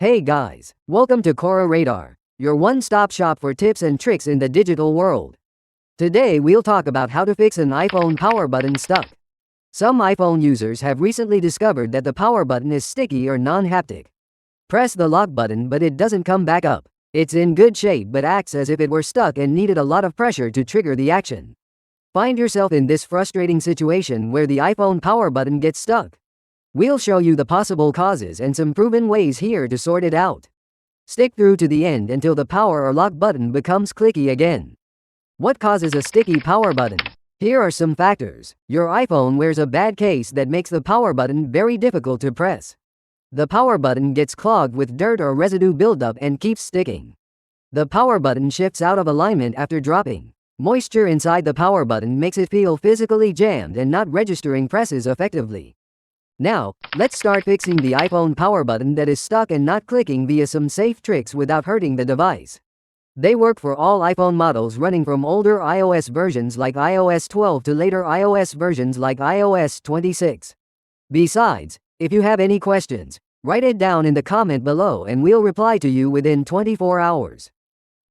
Hey guys, welcome to Cora Radar, your one-stop shop for tips and tricks in the digital world. Today we'll talk about how to fix an iPhone power button stuck. Some iPhone users have recently discovered that the power button is sticky or non-haptic. Press the lock button but it doesn't come back up. It's in good shape but acts as if it were stuck and needed a lot of pressure to trigger the action. Find yourself in this frustrating situation where the iPhone power button gets stuck? We'll show you the possible causes and some proven ways here to sort it out. Stick through to the end until the power or lock button becomes clicky again. What causes a sticky power button? Here are some factors. Your iPhone wears a bad case that makes the power button very difficult to press. The power button gets clogged with dirt or residue buildup and keeps sticking. The power button shifts out of alignment after dropping. Moisture inside the power button makes it feel physically jammed and not registering presses effectively. Now, let's start fixing the iPhone power button that is stuck and not clicking via some safe tricks without hurting the device. They work for all iPhone models running from older iOS versions like iOS 12 to later iOS versions like iOS 26. Besides, if you have any questions, write it down in the comment below and we'll reply to you within 24 hours.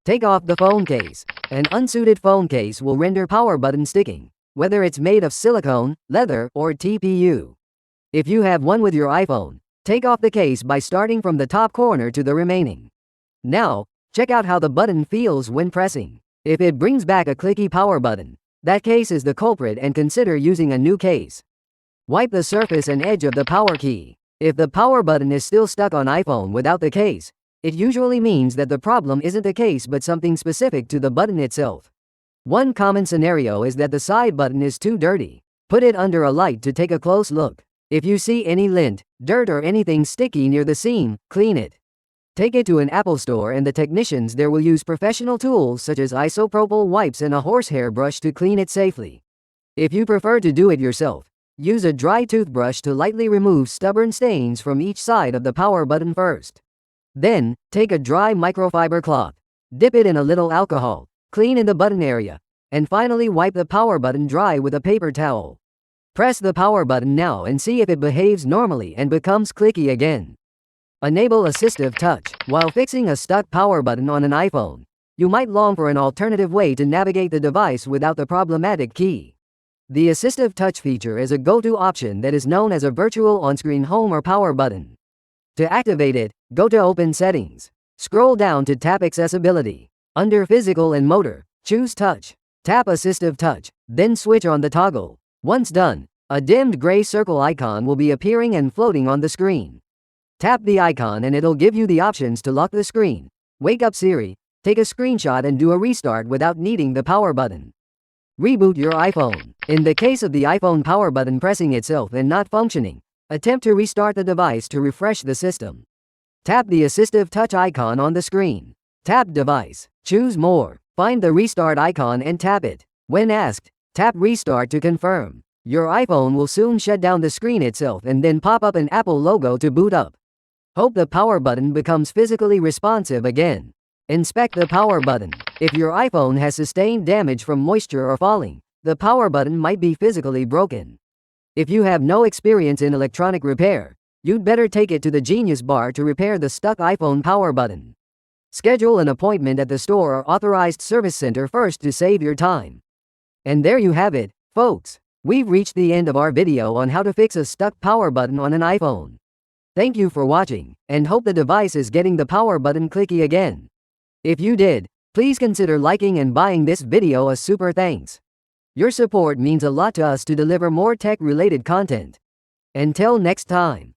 Take off the phone case. An unsuited phone case will render power button sticking, whether it's made of silicone, leather, or TPU. If you have one with your iPhone, take off the case by starting from the top corner to the remaining. Now, check out how the button feels when pressing. If it brings back a clicky power button, that case is the culprit and consider using a new case. Wipe the surface and edge of the power key. If the power button is still stuck on iPhone without the case, it usually means that the problem isn't the case but something specific to the button itself. One common scenario is that the side button is too dirty. Put it under a light to take a close look. If you see any lint, dirt or anything sticky near the seam, clean it. Take it to an Apple store and the technicians there will use professional tools such as isopropyl wipes and a horsehair brush to clean it safely. If you prefer to do it yourself, use a dry toothbrush to lightly remove stubborn stains from each side of the power button first. Then, take a dry microfiber cloth, dip it in a little alcohol, clean in the button area, and finally wipe the power button dry with a paper towel. Press the power button now and see if it behaves normally and becomes clicky again. Enable AssistiveTouch. While fixing a stuck power button on an iPhone, you might long for an alternative way to navigate the device without the problematic key. The AssistiveTouch feature is a go-to option that is known as a virtual on-screen home or power button. To activate it, go to Open Settings. Scroll down to Tap Accessibility. Under Physical and Motor, choose Touch. Tap AssistiveTouch, then switch on the toggle. Once done, a dimmed gray circle icon will be appearing and floating on the screen. Tap the icon and it'll give you the options to lock the screen, wake up Siri, take a screenshot and do a restart without needing the power button. Reboot your iPhone. In the case of the iPhone power button pressing itself and not functioning, attempt to restart the device to refresh the system. Tap the AssistiveTouch icon on the screen. Tap Device. Choose More. Find the restart icon and tap it. When asked, tap Restart to confirm. Your iPhone will soon shut down the screen itself and then pop up an Apple logo to boot up. Hope the power button becomes physically responsive again. Inspect the power button. If your iPhone has sustained damage from moisture or falling, the power button might be physically broken. If you have no experience in electronic repair, you'd better take it to the Genius Bar to repair the stuck iPhone power button. Schedule an appointment at the store or authorized service center first to save your time. And there you have it, folks. We've reached the end of our video on how to fix a stuck power button on an iPhone. Thank you for watching, and hope the device is getting the power button clicky again. If you did, please consider liking and buying this video a super thanks. Your support means a lot to us to deliver more tech-related content. Until next time.